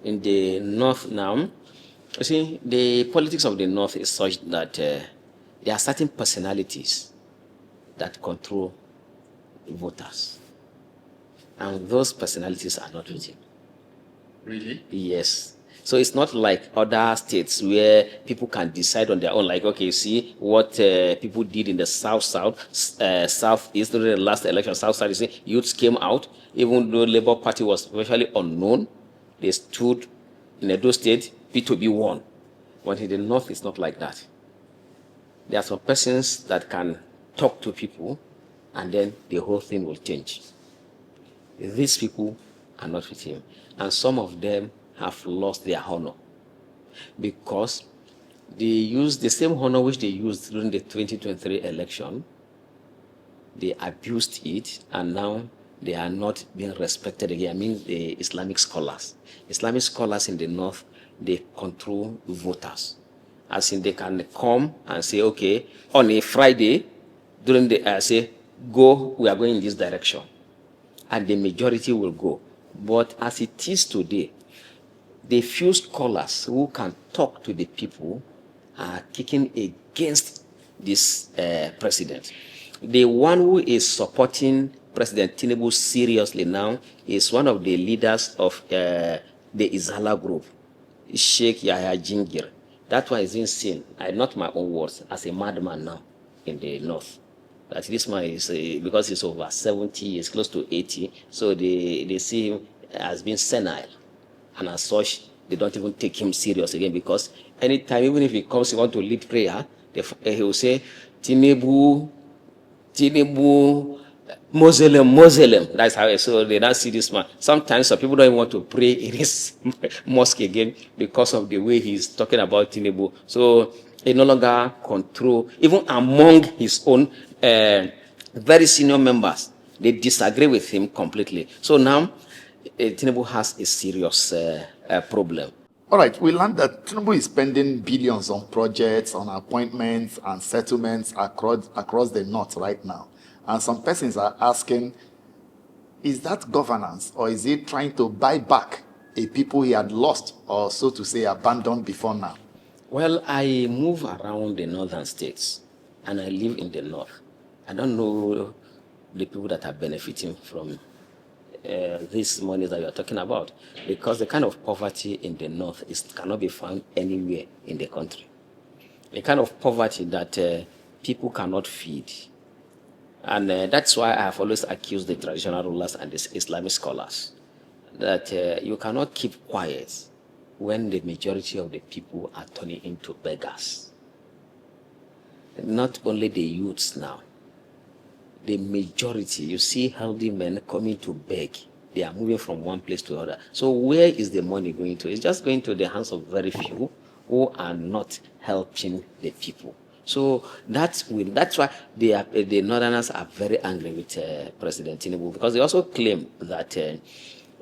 in the North now, you see, the politics of the North is such that there are certain personalities that control voters. And those personalities are not with him. Really? Yes. So it's not like other states where people can decide on their own. Like, okay, see what people did in the southeast during the last election. South side, you see, youths came out, even though Labour Party was virtually unknown. They stood in Edo State, P2B won. But in the North, it's not like that. There are some persons that can talk to people, and then the whole thing will change. These people are not with him. And some of them have lost their honor because they used the same honor which they used during the 2023 election. They abused it, and now they are not being respected again. I mean, the Islamic scholars. Islamic scholars in the North, they control voters. As in, they can come and say, okay, on a Friday, during the, say, go, we are going in this direction. And the majority will go. But as it is today, the few scholars who can talk to the people are kicking against this president. The one who is supporting President Tinubu seriously now is one of the leaders of the Izala group, Sheikh Yahaya Jinjir. That one is being seen, not my own words, as a madman now in the North. That this man is, because he's over 70 years, close to 80, so they see him as being senile. And as such, they don't even take him serious again, because anytime, even if he comes, he want to lead prayer, he will say, Tinubu, Muslim. That's how. So they don't see this man. Sometimes some people don't even want to pray in his mosque again because of the way he's talking about Tinubu. So he no longer control, even among his own very senior members, they disagree with him completely. So now Tinubu has a serious problem. All right, we learned that Tinubu is spending billions on projects, on appointments and settlements across the North right now. And some persons are asking, is that governance, or is he trying to buy back a people he had lost, or so to say, abandoned before now? Well, I move around the northern states, and I live in the North. I don't know the people that are benefiting from this money that we are talking about, because the kind of poverty in the North cannot be found anywhere in the country. The kind of poverty that people cannot feed. And that's why I have always accused the traditional rulers and the Islamic scholars that you cannot keep quiet when the majority of the people are turning into beggars. Not only the youths now, the majority, you see healthy men coming to beg. They are moving from one place to another. So where is the money going to? It's just going to the hands of very few who are not helping the people. So that's why the Northerners are very angry with President Tinubu, because they also claim that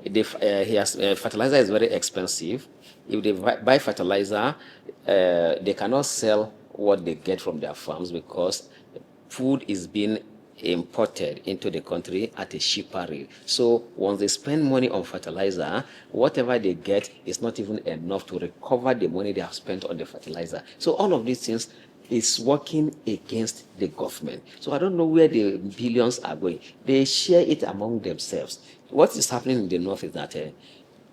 fertilizer is very expensive. If they buy fertilizer, they cannot sell what they get from their farms, because food is being imported into the country at a cheaper rate. So once they spend money on fertilizer, whatever they get is not even enough to recover the money they have spent on the fertilizer. So all of these things is working against the government. So I don't know where the billions are going. They share it among themselves. What is happening in the North is that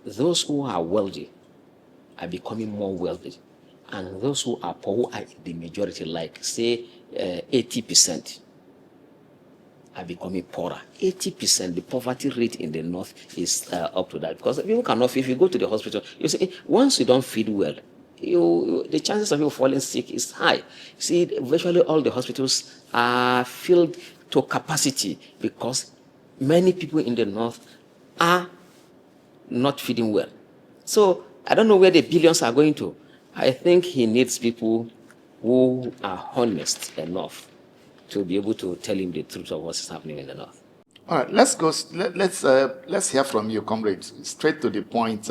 those who are wealthy are becoming more wealthy, and those who are poor, who are the majority, like say 80%, are becoming poorer. 80%, the poverty rate in the North is up to that, because people cannot. If you go to the hospital, you see, once you don't feed well, the chances of you falling sick is high. See, virtually all the hospitals are filled to capacity because many people in the North are not feeding well. So I don't know where the billions are going to. I think he needs people who are honest enough to be able to tell him the truth of what's happening in the North. All right, let's hear from you, comrade. Straight to the point.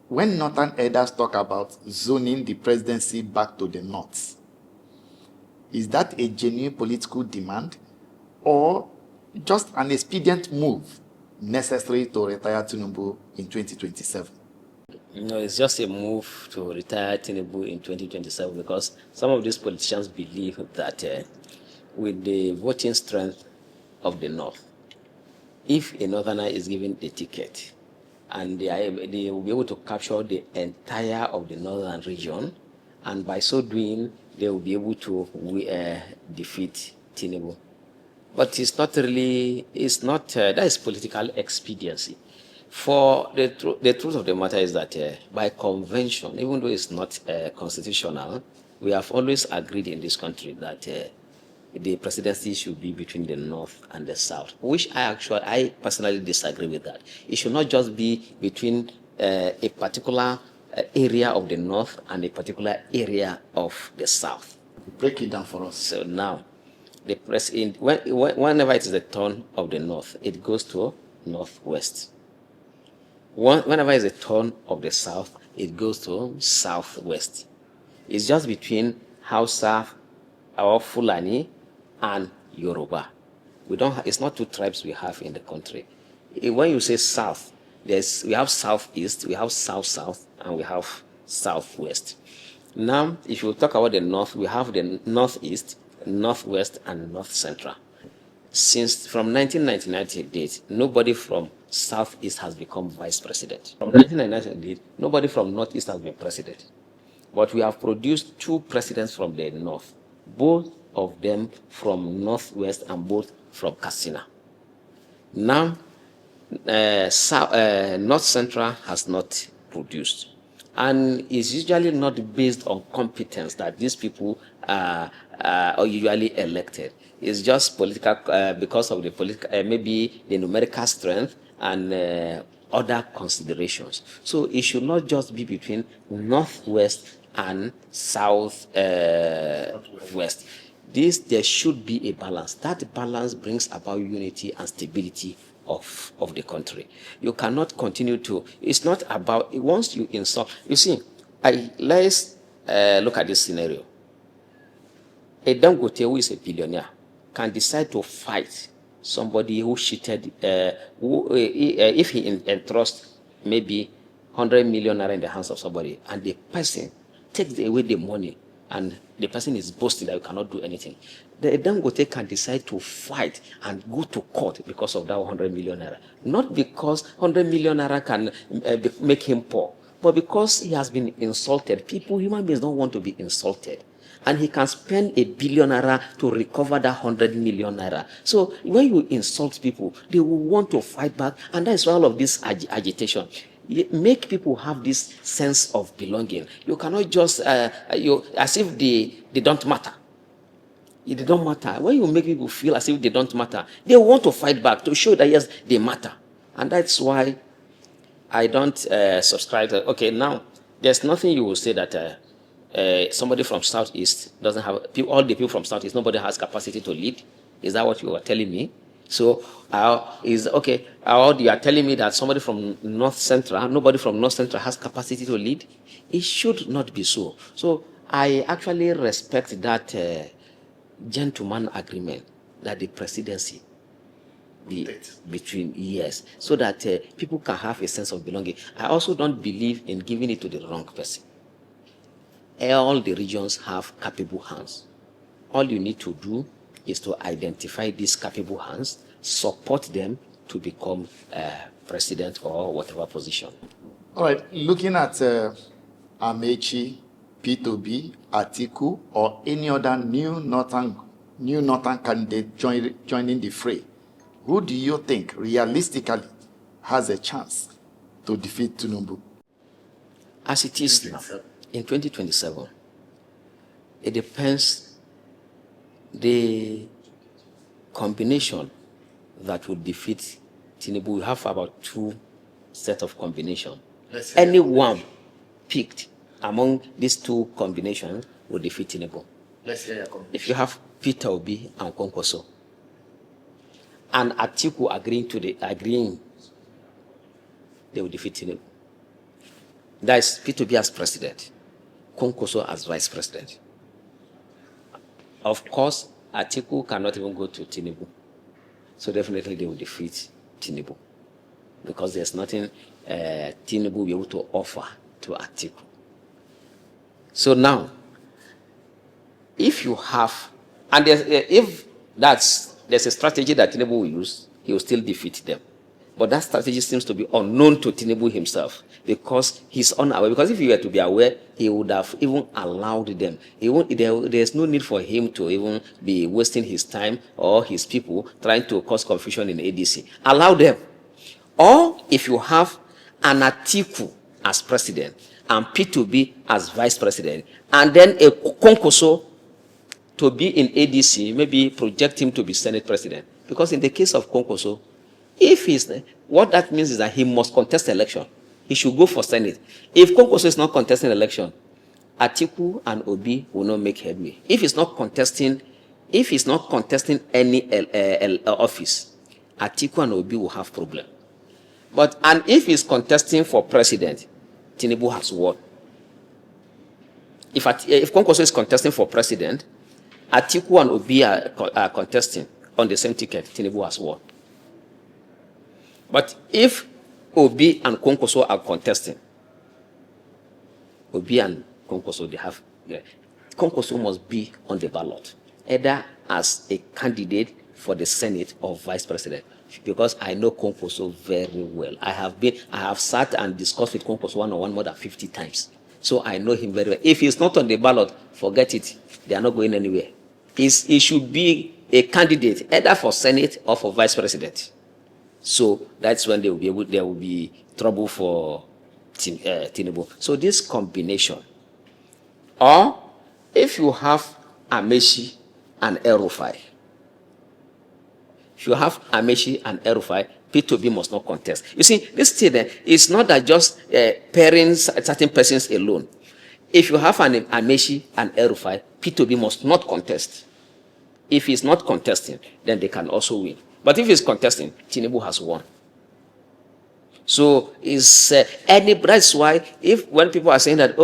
When Northern elders talk about zoning the presidency back to the North, is that a genuine political demand, or just an expedient move necessary to retire Tinubu in 2027? No, it's just a move to retire Tinubu in 2027 because some of these politicians believe that with the voting strength of the North, if a Northerner is given the ticket and they will be able to capture the entire of the Northern region, and by so doing, they will be able to defeat Tinubu. But it's not really, it's not, that is political expediency. For the truth of the matter is that by convention, even though it's not constitutional, we have always agreed in this country that the presidency should be between the North and the South, which I personally disagree with that. It should not just be between a particular area of the North and a particular area of the South. Break it down for us. So now, the whenever it is the turn of the North, it goes to Northwest. Whenever it's a turn of the South, it goes to Southwest. It's just between Hausa or Fulani and Yoruba. It's not two tribes we have in the country. When you say South, we have Southeast, we have South-South, and we have Southwest. Now, if you talk about the North, we have the Northeast, Northwest, and North Central. Since from 1999 to date, nobody from Southeast has become vice president. From 1999 to date, nobody from Northeast has been president. But we have produced two presidents from the North, both of them from Northwest and both from Katsina. Now, North Central has not produced. And it's usually not based on competence that these people are usually elected. It's just political, because of the political, maybe the numerical strength and other considerations. So it should not just be between Northwest and Southwest. There should be a balance. That balance brings about unity and stability of the country. You cannot continue to, it's not about, once you insult, you see, let's look at this scenario. A Dangote who is a billionaire can decide to fight somebody who cheated, if he entrusts maybe 100 million naira in the hands of somebody, and the person takes away the money, and the person is boasting that you cannot do anything. The Dangote can decide to fight and go to court because of that 100 million naira. Not because 100 million naira can make him poor, but because he has been insulted. Human beings don't want to be insulted. And he can spend $1 billion naira to recover that 100 million naira. So when you insult people, they will want to fight back, and that is why all of this agitation. Make people have this sense of belonging. You cannot just, as if they don't matter. They don't matter. When you make people feel as if they don't matter, they want to fight back to show that, yes, they matter. And that's why I don't subscribe to, okay, now, there's nothing you will say that somebody from Southeast doesn't have, all the people from Southeast, nobody has capacity to lead. Is that what you are telling me? So, okay, you are telling me that somebody from North Central, nobody from North Central has capacity to lead? It should not be so. So, I actually respect that gentleman agreement that the presidency be between years, so that people can have a sense of belonging. I also don't believe in giving it to the wrong person. All the regions have capable hands. All you need to do is to identify these capable hands, support them to become president or whatever position. All right, looking at Amechi, P2B, Atiku, or any other new northern candidate joining the fray, who do you think realistically has a chance to defeat Tinubu? As it is now, in 2027, it depends the combination that would defeat Tinubu. We have about two sets of combination. Anyone picked among these two combinations will defeat Tinubu. Let's hear your combination. If you have Peter Obi and Kwankwaso, and Atiku agreeing, they will defeat Tinubu. That is Peter Obi as president, Kwankwaso as vice president. Of course, Atiku cannot even go to Tinubu. So definitely they will defeat Tinubu. Because there's nothing, Tinubu will be able to offer to Atiku. So now, if you have, and if there's a strategy that Tinubu will use, he will still defeat them. But that strategy seems to be unknown to Tinubu himself because he's unaware. Because if he were to be aware, he would have even allowed them. There's no need for him to even be wasting his time or his people trying to cause confusion in ADC. Allow them. Or if you have an Atiku as president and P2B as vice president, and then a Kwankwaso to be in ADC, maybe project him to be Senate president. Because in the case of Kwankwaso, what that means is that he must contest election. He should go for Senate. If Kwankwaso is not contesting election, Atiku and Obi will not make headway. If he's not contesting any office, Atiku and Obi will have problem. And if he's contesting for president, Tinubu has won. If Kwankwaso is contesting for president, Atiku and Obi are contesting on the same ticket, Tinubu has won. But if Obi and Kwankwaso are contesting, Obi and Kwankwaso, Kwankwaso must be on the ballot, either as a candidate for the Senate or vice president. Because I know Kwankwaso very well. I have sat and discussed with Kwankwaso one-on-one more than 50 times. So I know him very well. If he's not on the ballot, forget it. They are not going anywhere. He should be a candidate either for Senate or for vice president. So that's when there will be trouble for Tinubu. So this combination, or if you have Amechi and El-Rufai, P2B must not contest. You see, this thing is not that just pairing certain persons alone. If you have an Amechi and El-Rufai, P2B must not contest. If he's not contesting, then they can also win. But if he's contesting, Tinubu has won. So that's why when people are saying that,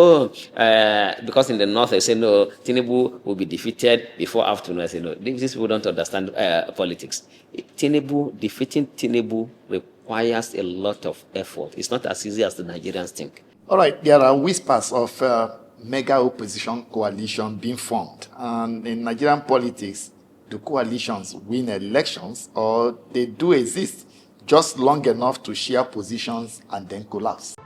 because in the north they say no, Tinubu will be defeated before afternoon, I say no, these people don't understand politics. Defeating Tinubu requires a lot of effort. It's not as easy as the Nigerians think. All right, there are whispers of mega opposition coalition being formed. And in Nigerian politics, do coalitions win elections, or they do exist just long enough to share positions and then collapse?